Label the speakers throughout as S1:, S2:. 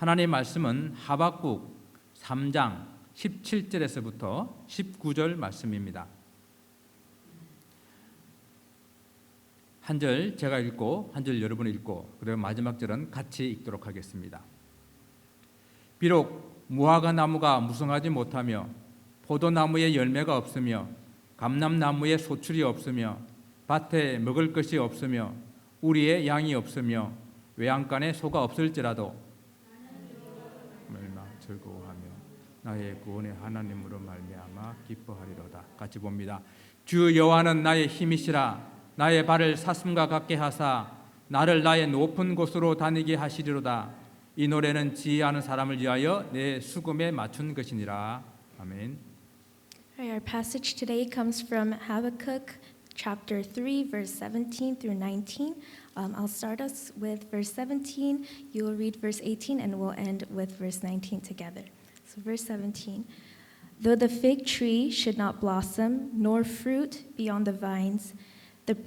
S1: 하나님의 말씀은 하박국 3장 17절에서부터 19절 말씀입니다. 한 절 제가 읽고 한 절 여러분이 읽고 그리고 마지막 절은 같이 읽도록 하겠습니다. 비록 무화과 나무가 무성하지 못하며 포도나무에 열매가 없으며 감람나무에 소출이 없으며 밭에 먹을 것이 없으며 우리의 양이 없으며 외양간에 소가 없을지라도 멸망 즐거워하며 나의 구원의 하나님으로 말미암아 기뻐하리로다. 같이 봅니다. 주 여호와는 나의 힘이시라. 나의 발을 사슴과 같게 하사 나를 나의 높은 곳으로 다니게 하시리로다. 이 노래는 지혜하는 사람을 위하여 내 수금에 맞춘 것이니라. 아멘.
S2: Our passage today comes from Habakkuk chapter 3, verse 17 through 19. I'll start us with verse 17, you will read verse 18, and we'll end with verse 19 together. So verse 17, though the fig tree should not blossom, nor fruit be on the vines, the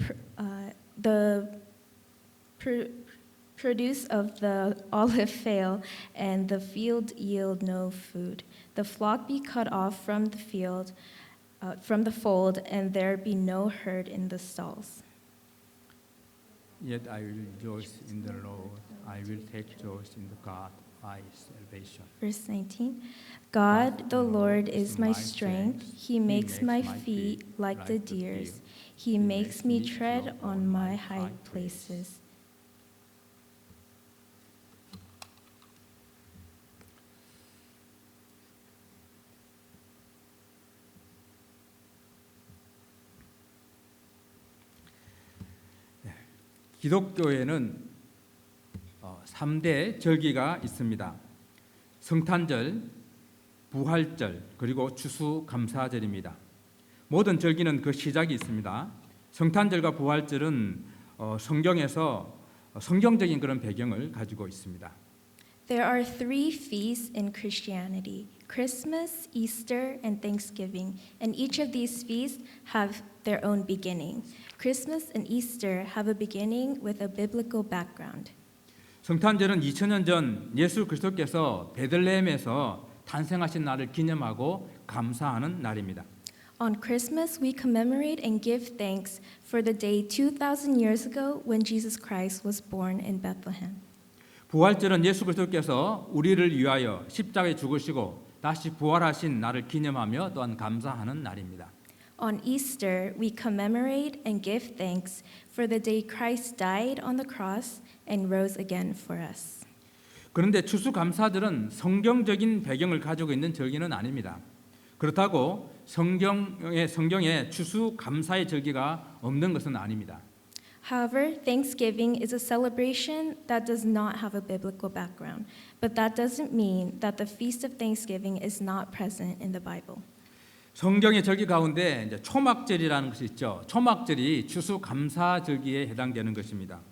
S2: produce of the olive fail, and the field yield no food. The flock be cut off from the field, from the fold, and there be no herd in the stalls.
S1: Yet I will rejoice in the Lord. I will take joy in the God, my salvation.
S2: Verse 19, God the Lord is my strength. He makes my feet like the deer's. He makes me tread on my high places.
S1: 기독교에는 3대 절기가 있습니다. 성탄절, 부활절, 그리고 추수감사절입니다. 모든 절기는 그 시작이 있습니다. 성탄절과 부활절은 성경에서 성경적인 그런 배경을 가지고 있습니다.
S2: There are three feasts in Christianity: Christmas, Easter, and Thanksgiving. And each of these feasts have their own beginning. Christmas and Easter have a beginning with a biblical background.
S1: 성탄절은 2000년 전 예수 그리스도께서 베들레헴에서 탄생하신 날을 기념하고 감사하는 날입니다.
S2: On Christmas, we commemorate and give thanks for the day 2,000 years ago when Jesus Christ was born in Bethlehem.
S1: 부활절은 예수 그리스도께서 우리를 위하여 십자가에 죽으시고 다시 부활하신 날을 기념하며 또한 감사하는 날입니다.
S2: On Easter, we commemorate and give thanks for the day Christ died on the cross and rose again for us.
S1: 그런데 추수감사절은 성경적인 배경을 가지고 있는 절기는 아닙니다. 그렇다고 성경에 추수감사의 절기가 없는 것은 아닙니다.
S2: However, Thanksgiving is a celebration that does not have a biblical background, but that doesn't mean that the Feast of Thanksgiving is not present in the Bible.
S1: 성경의 절기 가운데 이제 초막절이라는 것이 있죠. 초막절이 추수감사절기에 해당되는 것입니다.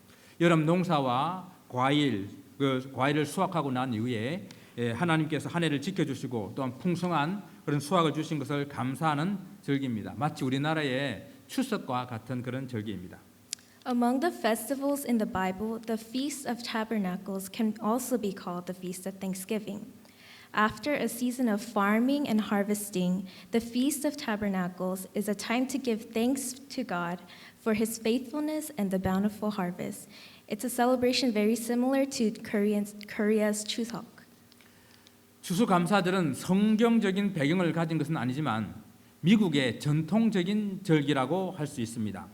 S1: 여름 농사와 과일을 수확하고 난 이후에 하나님께서 한 해를 지켜주시고 또한 풍성한 그런 수확을 주신 것을 감사하는 절기입니다. 마치 우리나라의 추석과 같은 그런 절기입니다.
S2: Among the festivals in the Bible, the Feast of Tabernacles can also be called the Feast of Thanksgiving. After a season of farming and harvesting, the Feast of Tabernacles is a time to give thanks to God for His faithfulness and the bountiful harvest. It's a celebration very similar to Korea's Chuseok.
S1: 추수감사절은 성경적인 배경을 가진 것은 아니지만 미국의 전통적인 절기라고 할 수 있습니다.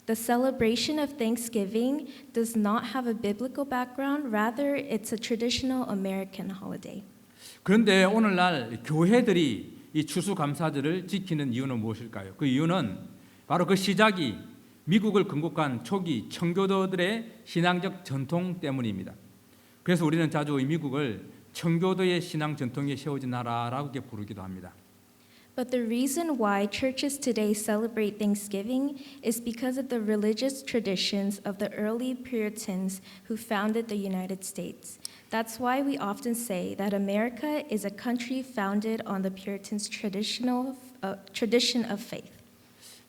S2: The celebration of Thanksgiving does not have a biblical background, rather it's a traditional American holiday.
S1: 그런데 오늘날 교회들이 이 추수감사절을 지키는 이유는 무엇일까요? 그 이유는 바로 그 시작이 미국을 건국한 초기 청교도들의 신앙적 전통 때문입니다. 그래서 우리는 자주 이 미국을 청교도의 신앙 전통에 세워진 나라라고 이렇게 부르기도 합니다.
S2: But the reason why churches today celebrate Thanksgiving is because of the religious traditions of the early Puritans who founded the United States. That's why we often say that America is a country founded on the Puritans' tradition of faith.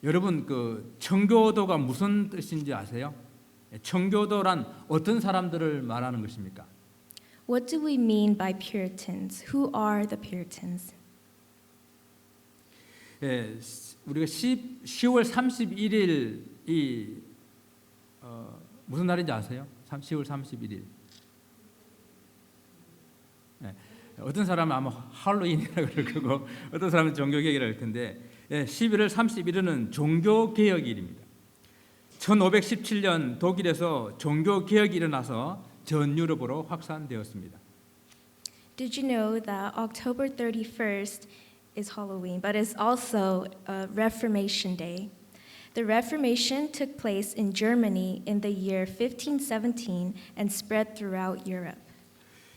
S1: 여러분 그 청교도가 무슨 뜻인지 아세요? 청교도란 어떤 사람들을 말하는 것입니까?
S2: What do we mean by Puritans? Who are the Puritans?
S1: 예, 우리가 10월 31일이 무슨 날인지 아세요? 10월 31일. 예, 어떤 사람은 아마 할로윈이라고 그럴 거고 어떤 사람은 종교개혁이라고 할 텐데 11월 31일은 종교개혁일입니다. 1517년 독일에서 종교개혁이 일어나서 전 유럽으로 확산되었습니다.
S2: Did you know that October 31st is Halloween, but it's also a Reformation Day? The Reformation took place in Germany in the year 1517 and spread throughout Europe.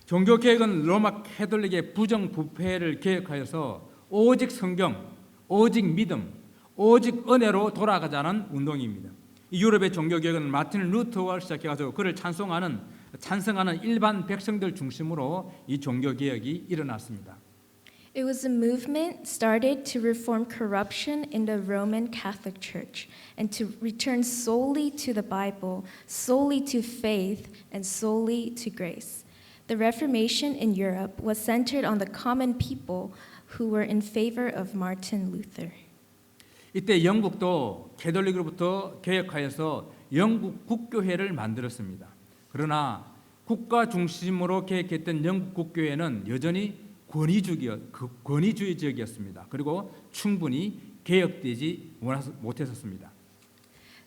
S1: 종교개혁은 로마 캐톨릭의 부정부패를 개혁하여서 오직 성경, 오직 믿음, 오직 은혜로 돌아가자는 운동입니다. 이 유럽의 종교개혁은 마틴 루터와 시작해서 그를 찬성하는 일반 백성들 중심으로 이 종교개혁이 일어났습니다.
S2: It was a movement started to reform corruption in the Roman Catholic Church and to return solely to the Bible, solely to faith, and solely to grace. The Reformation in Europe was centered on the common people who were in favor of Martin Luther.
S1: 이때 영국도 캐톨릭으로부터 개혁하여서 영국 국교회를 만들었습니다. 그러나 국가 중심으로 개혁했던 영국 국교회는 여전히 권위주의적이었습니다. 그리고 충분히 개혁되지 못했었습니다.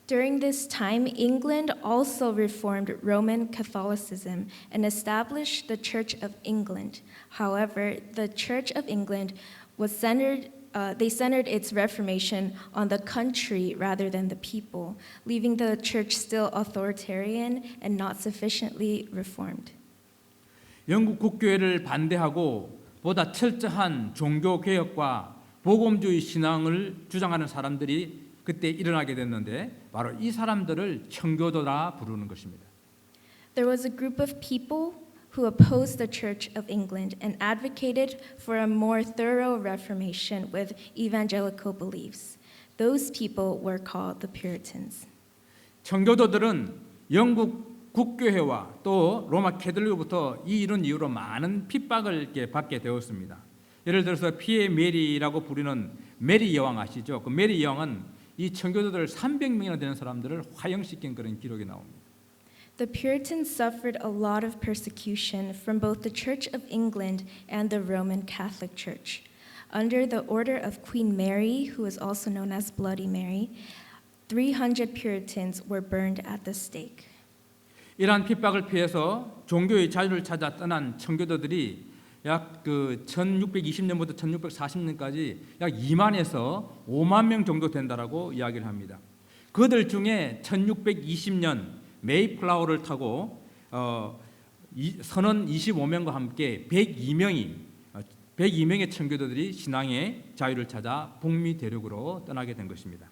S2: During this time, England also reformed Roman Catholicism and established the Church of England. However, the Church of England was centered its reformation on the country rather than the people, leaving the church still authoritarian and not sufficiently reformed.
S1: 영국 국교회를 반대하고 보다 철저한 종교 개혁과 복음주의 신앙을 주장하는 사람들이 그때 일어나게 됐는데 바로 이 사람들을 청교도라 부르는 것입니다.
S2: There was a group of people who opposed the Church of England and advocated for a more thorough reformation with evangelical beliefs. Those people were called the Puritans.
S1: 청교도들은 영국 국교회와 또 로마 캐톨릭으로부터 이런 이유로 많은 핍박을 이렇게 받게 되었습니다. 예를 들어서 피에 메리라고 부르는 메리 여왕 아시죠? 그 메리 여왕은 이 청교도들 300명이나 되는 사람들을 화형시킨 그런 기록이 나옵니다.
S2: The Puritans suffered a lot of persecution from both the Church of England and the Roman Catholic Church. Under the order of Queen Mary, who is also known as Bloody Mary, 300 Puritans were burned at the stake.
S1: 이러한 핍박을 피해서 종교의 자유를 찾아 떠난 청교도들이 약 1620년부터 1640년까지 약 2만에서 5만 명 정도 된다라고 이야기를 합니다. 그들 중에 1620년 메이플라워를 타고 선원 25명과 함께 102명의 청교도들이 신앙의 자유를 찾아 북미 대륙으로 떠나게 된 것입니다.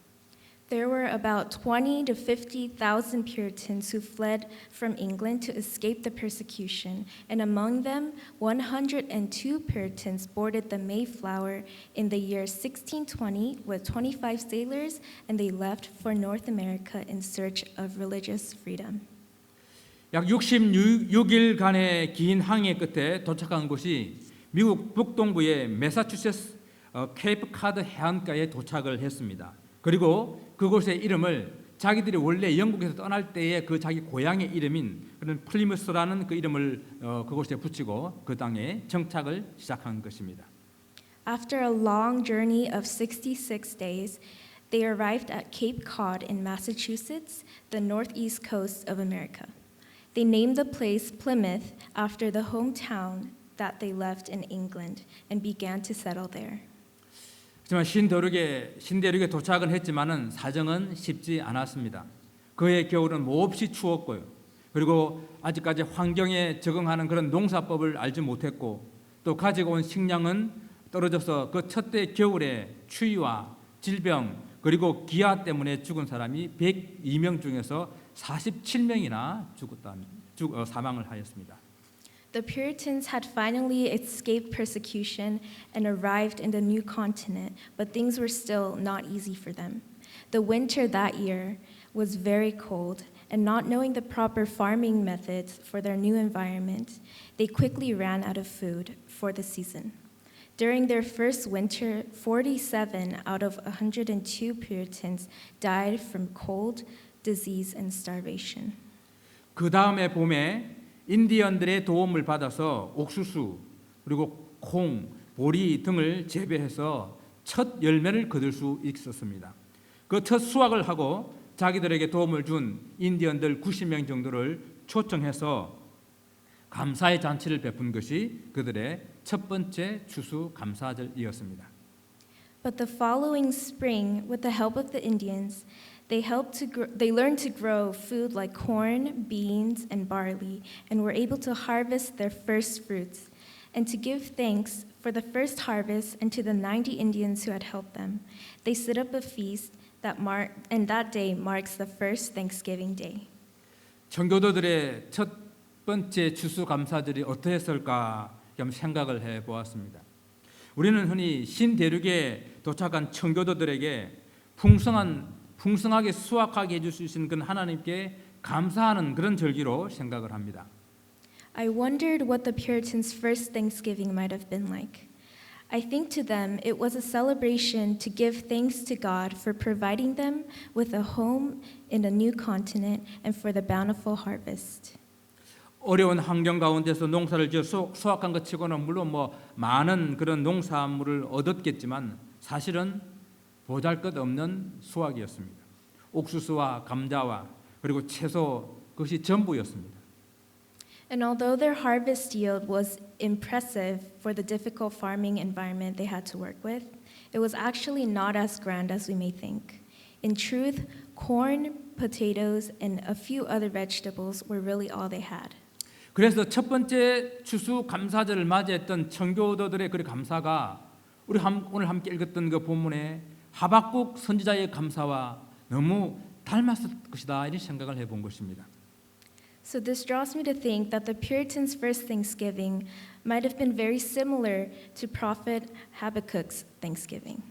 S2: There were about 20 to 50,000 Puritans who fled from England to escape the persecution, and among them, 102 Puritans boarded the Mayflower in the year 1620 with 25 sailors, and they left for North America in search of religious freedom.
S1: 약 66일간의 긴 항해 끝에 도착한 곳이 미국 북동부의 매사추세츠 케이프 카드 해안가에 도착을 했습니다. 그리고 그곳의 이름을 자기들이 원래 영국에서 떠날 때의 그 자기 고향의 이름인 그런 플리무스라는 그 이름을 그곳에 붙이고 그 땅에 정착을 시작한 것입니다.
S2: After a long journey of 66 days, they arrived at Cape Cod in Massachusetts, the northeast coast of America. They named the place Plymouth after the hometown that they left in England and began to settle there.
S1: 하지만 신대륙에 도착은 했지만은 사정은 쉽지 않았습니다. 그의 겨울은 몹시 추웠고요. 그리고 아직까지 환경에 적응하는 그런 농사법을 알지 못했고 또 가지고 온 식량은 떨어져서 그 첫대 겨울에 추위와 질병 그리고 기아 때문에 죽은 사람이 102명 중에서 47명이나 사망을 하였습니다.
S2: The Puritans had finally escaped persecution and arrived in the new continent, but things were still not easy for them. The winter that year was very cold, and not knowing the proper farming methods for their new environment, they quickly ran out of food for the season. During their first winter, 47 out of 102 Puritans died from cold, disease, and starvation.
S1: 그 다음에 봄에 인디언들의 도움을 받아서 옥수수 그리고 콩, 보리 등을 재배해서 첫 열매를 거둘 수 있었습니다. 그 첫 수확을 하고 자기들에게 도움을 준 인디언들 90명 정도를 초청해서 감사의 잔치를 베푼 것이 그들의 첫 번째 추수 감사절이었습니다.
S2: But the following spring, with the help of the Indians, they learned to grow food like corn, beans, and barley, and were able to harvest their first fruits. And to give thanks for the first harvest and to the 90 Indians who had helped them, they set up a feast and that day marks the first Thanksgiving Day.
S1: 청교도들의 첫 번째 추수감사절이 어떠했을까 좀 생각을 해보았습니다. 우리는 흔히 신대륙에 도착한 청교도들에게 풍성하게 수확하게 해줄 수 있는 그런 하나님께 감사하는 그런 절기로 생각을 합니다.
S2: I wondered what the Puritans' first Thanksgiving might have been like. I think to them it was a celebration to give thanks to God for providing them with a home in a new continent and for the bountiful harvest.
S1: 어려운 환경 가운데서 농사를 지어 수확한 것 치고는 물론 많은 그런 농산물을 얻었겠지만 사실은 보잘것없는 수확이었습니다. 옥수수와 감자와 그리고 채소 그것이 전부였습니다.
S2: And although their harvest yield was impressive for the difficult farming environment they had to work with, it was actually not as grand as we may think. In truth, corn, potatoes, and a few other vegetables were really all they had.
S1: 그래서 첫 번째 추수 감사절을 맞이했던 청교도들의 그 감사가 우리 오늘 함께 읽었던 그 본문의 하박국 선지자의 감사와 너무 닮았을 것이다 이런 생각을 해본 것입니다.
S2: So this draws me to think that the Puritans' first Thanksgiving might have been very similar to Prophet Habakkuk's Thanksgiving.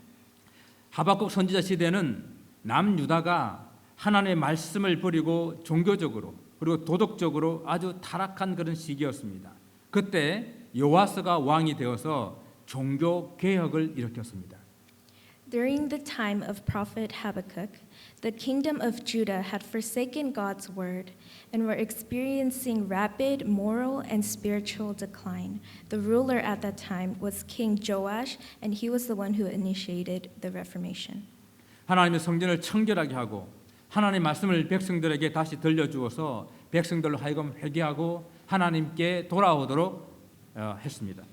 S1: 하박국 선지자 시대는 남유다가 하나님의 말씀을 버리고 종교적으로 그리고 도덕적으로 아주 타락한 그런 시기였습니다. 그때 요아스가 왕이 되어서 종교 개혁을 일으켰습니다.
S2: During the time of Prophet Habakkuk, the kingdom of Judah had forsaken God's word and were experiencing rapid moral and spiritual decline. The ruler at that time was King Joash, and he was the one who initiated the Reformation.
S1: 하나님의 성전을 청결하게 하고 하나님의 말씀을 백성들에게 다시 들려주어서 백성들로 하여금 회개하고 하나님께 돌아오도록 했습니다.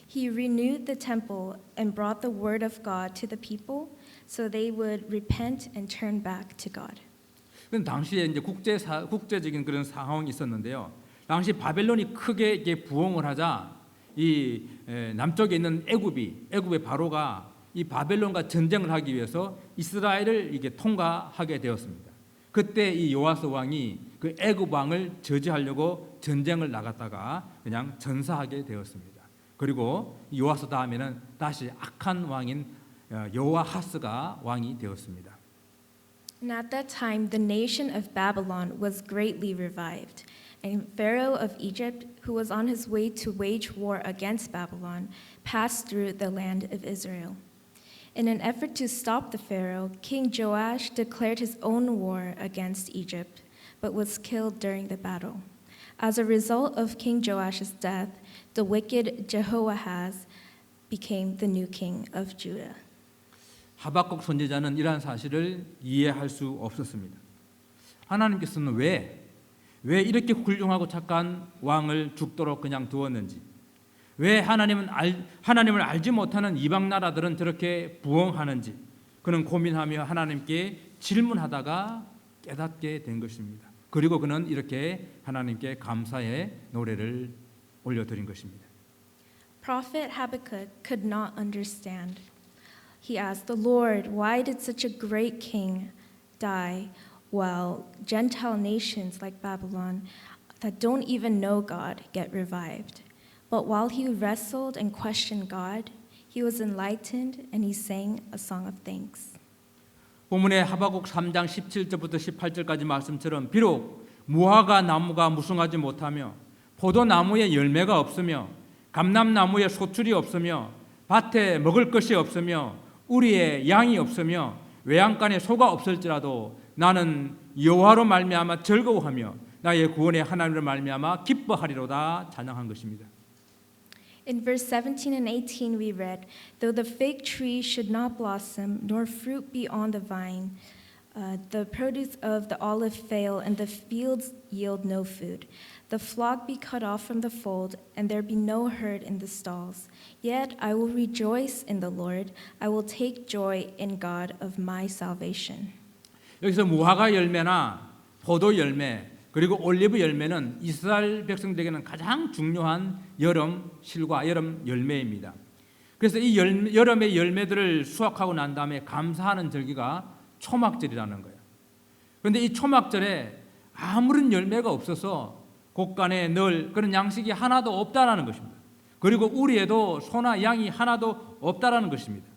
S2: He renewed the temple and brought the word of God to the people so they would repent and turn back to God.
S1: 그 당시에 이제 국제적인 그런 상황이 있었는데요. 당시 바벨론이 크게 이게 부흥을 하자 이 남쪽에 있는 애굽의 바로가 이 바벨론과 전쟁을 하기 위해서 이스라엘을 이게 통과하게 되었습니다. 그때 이 요아스 왕이 그 애굽 왕을 저지하려고 전쟁을 나갔다가 그냥 전사하게 되었습니다. 그리고 요아스 다음에는 다시 악한 왕인 여호아하스가 왕이 되었습니다.
S2: And at that time, the nation of Babylon was greatly revived. And Pharaoh of Egypt, who was on his way to wage war against Babylon, passed through the land of Israel. In an effort to stop the Pharaoh, King Joash declared his own war against Egypt, but was killed during the battle. As a result of King Joash's death, the wicked Jehoahaz became the new king of Judah.
S1: 하박국 선지자는 이러한 사실을 이해할 수 없었습니다. 하나님께서는 왜 이렇게 훌륭하고 착한 왕을 죽도록 그냥 두었는지, 왜 하나님을 알지 못하는 이방 나라들은 저렇게 부흥하는지 그는 고민하며 하나님께 질문하다가 깨닫게 된 것입니다. 그리고 그는 이렇게 하나님께 감사의 노래를 올려드린 것입니다.
S2: Prophet Habakkuk could not understand. He asked the Lord, why did such a great king die while Gentile nations like Babylon that don't even know God get revived? But while he wrestled and questioned God, he was enlightened and he sang a song of thanks.
S1: 본문의 하박국 3장 17절부터 18절까지 말씀처럼 비록 무화과 나무가 무성하지 못하며 포도나무에 열매가 없으며 감람나무에 소출이 없으며 밭에 먹을 것이 없으며 우리에 양이 없으며 외양간에 소가 없을지라도 나는 여호와로 말미암아 즐거워하며 나의 구원의 하나님으로 말미암아 기뻐하리로다 찬양한 것입니다.
S2: In verse 17 and 18, we read, "Though the fig tree should not blossom, nor fruit be on the vine, the produce of the olive fail, and the fields yield no food. The flock be cut off from the fold, and there be no herd in the stalls. Yet I will rejoice in the Lord. I will take joy in God of my salvation."
S1: 여기서 무화과 열매나 포도 열매 그리고 올리브 열매는 이스라엘 백성들에게는 가장 중요한 여름 실과 여름 열매입니다. 그래서 이 여름의 열매들을 수확하고 난 다음에 감사하는 절기가 초막절이라는 거예요. 그런데 이 초막절에 아무런 열매가 없어서 곳간에 늘 그런 양식이 하나도 없다라는 것입니다. 그리고 우리에도 소나 양이 하나도 없다라는 것입니다.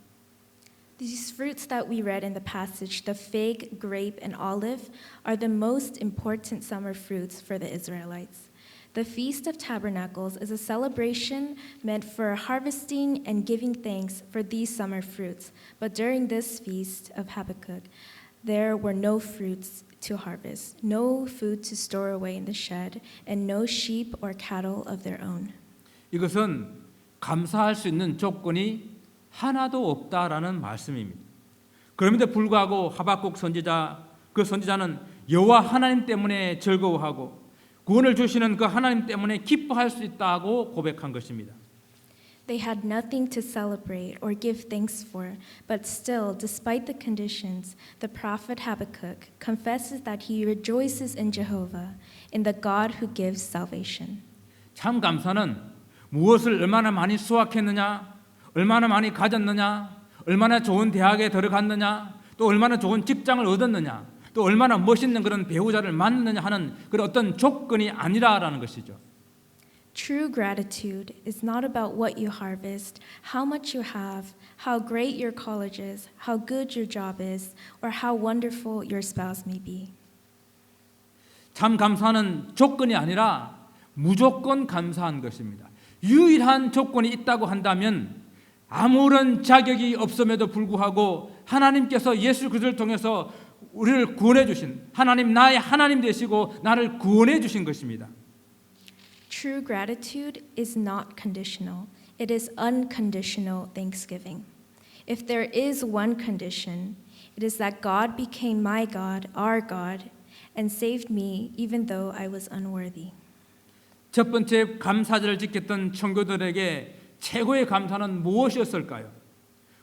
S2: These fruits that we read in the passage, the fig, grape, and olive, are the most important summer fruits for the Israelites. The Feast of Tabernacles is a celebration meant for harvesting and giving thanks for these summer fruits. But during this feast of Habakkuk, there were no fruits to harvest, no food to store away in the shed, and no sheep or cattle of their own.
S1: 이것은 감사할 수 있는 조건이 하나도 없다라는 말씀입니다. 그럼에도 불구하고 하박국 선지자, 그 선지자는 여호와 하나님 때문에 즐거워하고 구원을 주시는 그 하나님 때문에 기뻐할 수 있다고 고백한 것입니다.
S2: They had nothing to celebrate or give thanks for, but still, despite the conditions, the prophet Habakkuk confesses that he rejoices in Jehovah, in the God who gives salvation.
S1: 참 감사는 무엇을 얼마나 많이 수확했느냐, 얼마나 많이 가졌느냐, 얼마나 좋은 대학에 들어갔느냐, 또 얼마나 좋은 직장을 얻었느냐, 또 얼마나 멋있는 그런 배우자를 만났느냐 하는 그런 어떤 조건이 아니라라는 것이죠.
S2: True gratitude is not about what you harvest, how much you have, how great your college is, how good your job is, or how wonderful your spouse may be.
S1: 참 감사는 조건이 아니라 무조건 감사한 것입니다. 유일한 조건이 있다고 한다면 아무런 자격이 없음에도 불구하고 하나님께서 예수 그리스도를 통해서 우리를 구원해 주신 하나님, 나의 하나님 되시고 나를 구원해 주신 것입니다.
S2: True gratitude is not conditional. It is unconditional thanksgiving. If there is one condition, it is that God became my God, our God, and saved me even though I was unworthy.
S1: 첫 번째 감사절을 지켰던 청교도들에게 최고의 감사는 무엇이었을까요?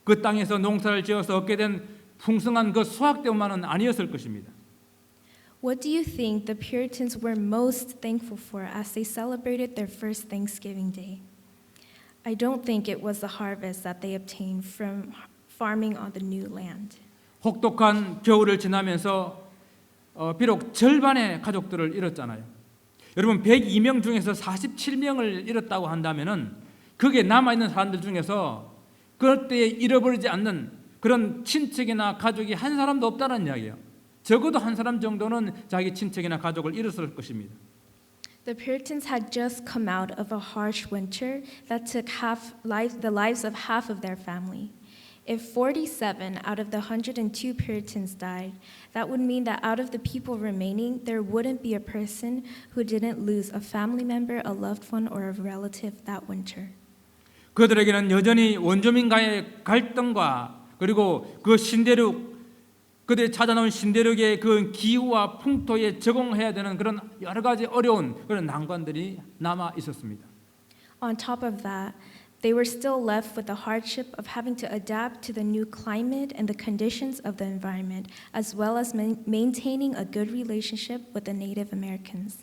S1: 그 땅에서 농사를 지어서 얻게 된 풍성한 그 수확 때문만은 아니었을 것입니다.
S2: What do you think the Puritans were most thankful for as they celebrated their first Thanksgiving Day? I don't think it was the harvest that they obtained from farming on the new land.
S1: 혹독한 겨울을 지나면서 비록 절반의 가족들을 잃었잖아요. 여러분 102명 중에서 47명을 잃었다고 한다면은 거기에 남아있는 사람들 중에서 그때에 잃어버리지 않는 그런 친척이나 가족이 한 사람도 없다는 이야기예요. 적어도 한 사람 정도는 자기 친척이나 가족을 잃었을 것입니다.
S2: The Puritans had just come out of a harsh winter that took the lives of half of their family. If 47 out of the 102 Puritans died, that would mean that out of the people remaining, there wouldn't be a person who didn't lose a family member, a loved one, or a relative that winter.
S1: 그들에게는 여전히 원주민과의 갈등과 그리고 그 신대륙 그들이 찾아놓은 신대륙의 그 기후와 풍토에 적응해야 되는 그런 여러 가지 어려운 그런 난관들이 남아 있었습니다.
S2: On top of that, they were still left with the hardship of having to adapt to the new climate and the conditions of the environment, as well as maintaining a good relationship with the Native Americans.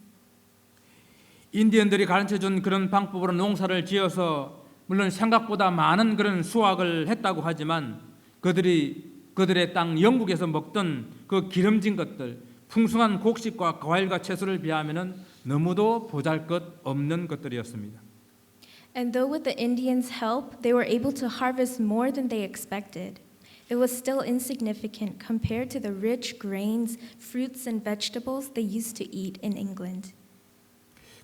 S1: 인디언들이 가르쳐준 그런 방법으로 농사를 지어서 물론 생각보다 많은 그런 수확을 했다고 하지만 그들의 땅 영국에서 먹던 그 기름진 것들, 풍성한 곡식과 과일과 채소를 비하면은 너무도 보잘것없는 것들이었습니다.
S2: And though with the Indians' help, they were able to harvest more than they expected, it was still insignificant compared to the rich grains, fruits, and vegetables they used to eat in England.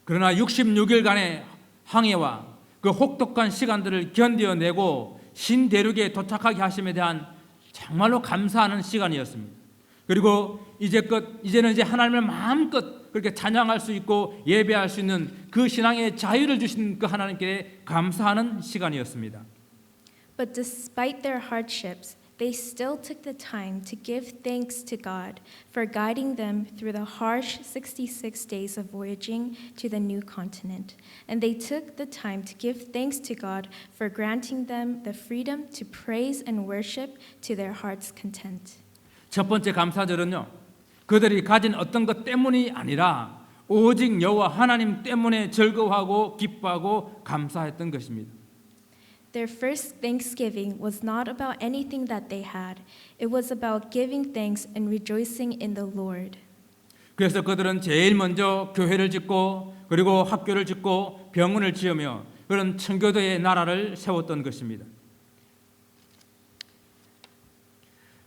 S1: 그러나 66일간의 항해와 그 혹독한 시간들을 견뎌내고 신대륙에 도착하게 하심에 대한 정말로 감사하는 시간이었습니다. 그리고 이제는 이제 하나님을 마음껏 그렇게 찬양할 수 있고 예배할 수 있는 그 신앙의 자유를 주신 그 하나님께 감사하는 시간이었습니다.
S2: But despite their hardships, they still took the time to give thanks to God for guiding them through the harsh 66 days of voyaging to the new continent. And they took the time to give thanks to God for granting them the freedom to praise and worship to their heart's content.
S1: 첫 번째 감사절은요, 그들이 가진 어떤 것 때문이 아니라 오직 여호와 하나님 때문에 즐거워하고 기뻐하고 감사했던 것입니다.
S2: Their first thanksgiving was not about anything that they had. It was about giving thanks and rejoicing in the Lord.
S1: 그래서 그들은 제일 먼저 교회를 짓고 그리고 학교를 짓고 병원을 지으며 그런 청교도의 나라를 세웠던 것입니다.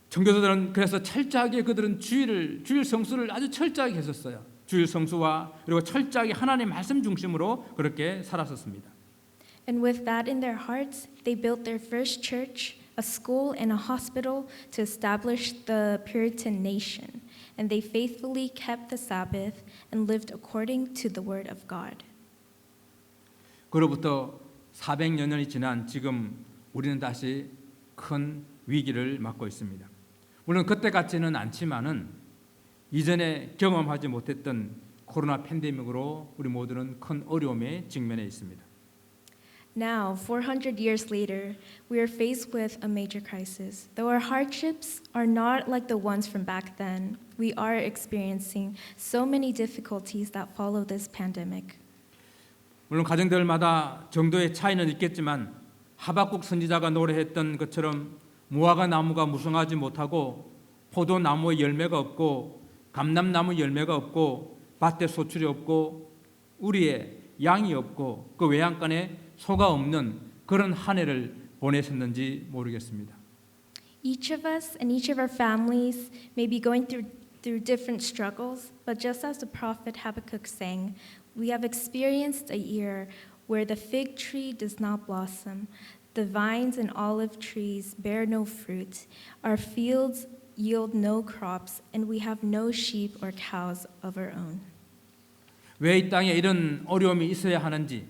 S1: 청교도들은 그래서 철저하게 그들은 주일 성수를 아주 철저하게 했었어요. 주일 성수와 그리고 철저하게 하나님의 말씀 중심으로 그렇게 살았었습니다.
S2: And with that in their hearts, they built their first church, a school, and a hospital to establish the Puritan nation. And they faithfully kept the Sabbath and lived according to the word of God.
S1: 그로부터 400여 년이 지난 지금 우리는 다시 큰 위기를 맞고 있습니다. 물론 그때 같지는 않지만은 이전에 경험하지 못했던 코로나 팬데믹으로 우리 모두는 큰 어려움에 직면해 있습니다.
S2: Now, 400 years later, we are faced with a major crisis. Though our hardships are not like the ones from back then, we are experiencing so many difficulties that follow this pandemic.
S1: 물론 가정들마다 정도의 차이는 있겠지만 하박국 선지자가 노래했던 것처럼 무화과 나무가 무성하지 못하고 포도나무의 열매가 없고 감람나무 열매가 없고 밭에 소출이 없고 우리의 양이 없고 그 외양간에 소가 없는 그런 한 해를 보내셨는지 모르겠습니다.
S2: Each of us and each of our families may be going through different struggles, but just as the prophet Habakkuk sang, we have experienced a year where the fig tree does not blossom, the vines and olive trees bear no fruit, our fields yield no crops, and we have no sheep or cows of our own.
S1: 왜 이 땅에 이런 어려움이 있어야 하는지,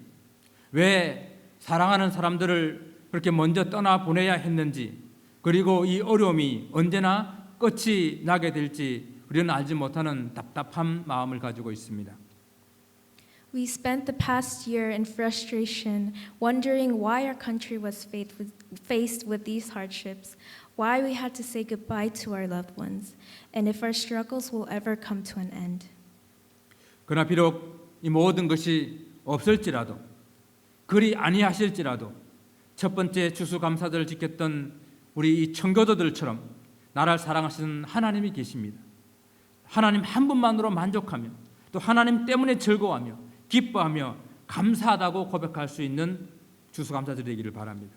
S1: 왜 사랑하는 사람들을 그렇게 먼저 떠나 보내야 했는지, 그리고 이 어려움이 언제나 끝이 나게 될지 우리는 알지 못하는 답답한 마음을 가지고 있습니다.
S2: We spent the past year in frustration, wondering why our country was faced with these hardships, why we had to say goodbye to our loved ones, and if our struggles will ever come to an end.
S1: 그러나 비록 이 모든 것이 없을지라도 그리 아니하실지라도 첫 번째 추수감사절을 지켰던 우리 이 청교도들처럼 나라를 사랑하시는 하나님이 계십니다. 하나님 한 분만으로 만족하며 또 하나님 때문에 즐거워하며 기뻐하며 감사하다고 고백할 수 있는 추수감사절이 되기를 바랍니다.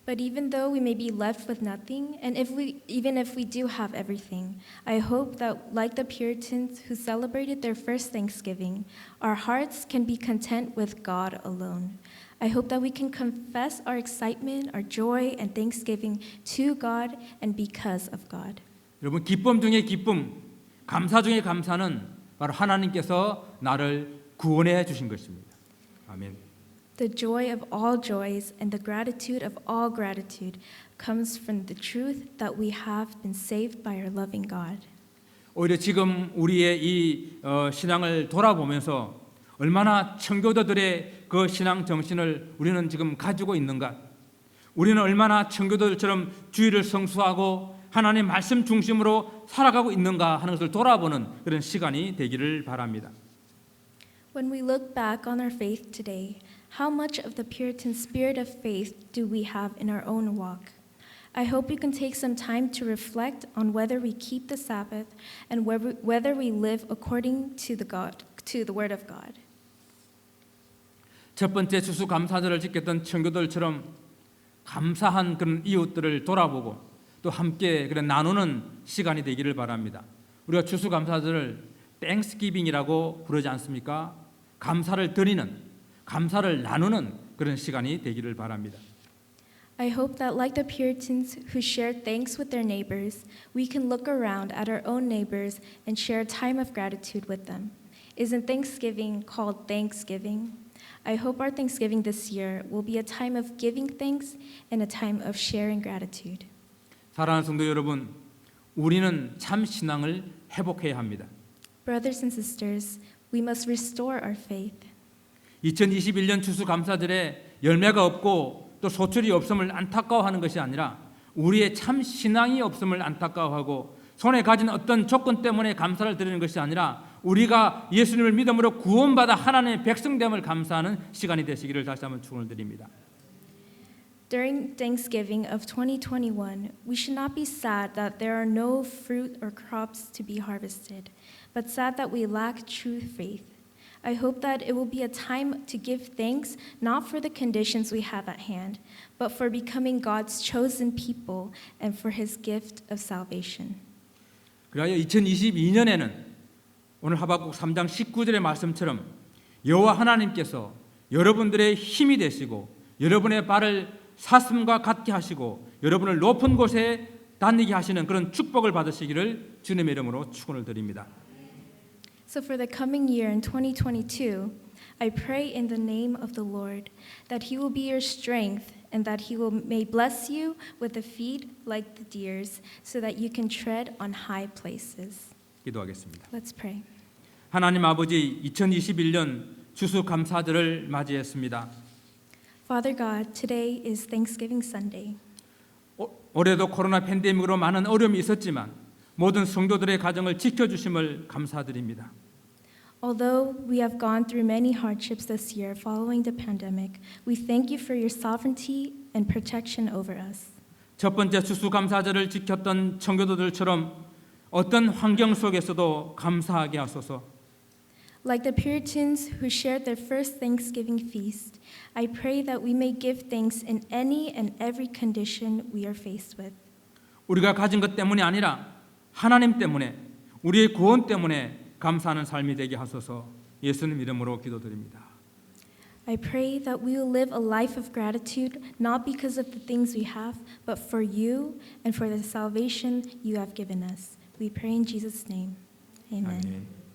S2: But even though we may be left with nothing, and even if we do have everything, I hope that, like the Puritans who celebrated their first Thanksgiving, our hearts can be content with God alone. I hope that we can confess our excitement, our joy, and thanksgiving to God and because of God.
S1: 여러분, 기쁨 중에 기쁨, 감사 중에 감사는 바로 하나님께서 나를 구원해 주신 것입니다. 아멘.
S2: The joy of all joys and the gratitude of all gratitude comes from the truth that we have been saved by our loving God.
S1: 오히려 지금 우리의 이 신앙을 돌아보면서 얼마나 청교도들의 그 신앙 정신을 우리는 지금 가지고 있는가? 우리는 얼마나 청교도들처럼 주일을 성수하고 하나님의 말씀 중심으로 살아가고 있는가 하는 것을 돌아보는 그런 시간이 되기를 바랍니다.
S2: When we look back on our faith today, how much of the Puritan spirit of faith do we have in our own walk? I hope you can take some time to reflect on whether we keep the Sabbath and whether we live according to the word of God.
S1: 첫 번째 추수감사절을 지켰던 청교도들처럼 감사한 그런 이웃들을 돌아보고 또 함께 그런 나누는 시간이 되기를 바랍니다. 우리가 추수감사절을 땡스기빙이라고 부르지 않습니까? 감사를 드리는, 감사를 나누는 그런 시간이 되기를 바랍니다.
S2: I hope that, like the Puritans who shared thanks with their neighbors, we can look around at our own neighbors and share a time of gratitude with them. Isn't Thanksgiving called Thanksgiving? I hope our Thanksgiving this year will be a time of giving thanks and a time of sharing gratitude.
S1: 사랑하는 성도 여러분, 우리는 참 신앙을 회복해야 합니다.
S2: Brothers and sisters, we must restore our faith.
S1: 2021년 추수감사절에 열매가 없고 또 소출이 없음을 안타까워하는 것이 아니라 우리의 참 신앙이 없음을 안타까워하고 손에 가진 어떤 조건 때문에 감사를 드리는 것이 아니라 우리가 예수님을 믿음으로 구원받아 하나님의 백성됨을 감사하는 시간이 되시기를 다시 한번 축원을 드립니다.
S2: During Thanksgiving of 2021, we should not be sad that there are no fruit or crops to be harvested, but sad that we lack true faith. I hope that it will be a time to give thanks not for the conditions we have at hand, but for becoming God's chosen people and for his gift of salvation.
S1: 그리하여 2022년에는 오늘 하박국 3장 19절의 말씀처럼 여호와 하나님께서 여러분들의 힘이 되시고 여러분의 발을 사슴과 같게 하시고 여러분을 높은 곳에 다니게 하시는 그런 축복을 받으시기를 주님의 이름으로 축원을 드립니다.
S2: So for the coming year in 2022, I pray in the name of the Lord that he will be your strength and that he may bless you with a feet like the deer's so that you can tread on high places.
S1: 기도하겠습니다.
S2: Let's pray.
S1: 하나님 아버지 2021년 추수감사절을 맞이했습니다.
S2: Father God, today is Thanksgiving Sunday.
S1: 올해도 코로나 팬데믹으로 많은 어려움이 있었지만 모든 성도들의 가정을 지켜주심을 감사드립니다.
S2: Although we have gone through many hardships this year following the pandemic, we thank you for your sovereignty and protection over us.
S1: 첫 번째 추수감사절을 지켰던 청교도들처럼 어떤 환경 속에서도 감사하게 하소서.
S2: Like the Puritans who shared their first Thanksgiving feast, I pray that we may give thanks in any and every condition we are faced with.
S1: 우리가 가진 것 때문이 아니라 하나님 때문에 우리의 구원 때문에 감사하는 삶이 되게 하소서. 예수님 이름으로 기도드립니다.
S2: I pray that we will live a life of gratitude not because of the things we have, but for you and for the salvation you have given us. We pray in Jesus' name. Amen.
S1: 아멘.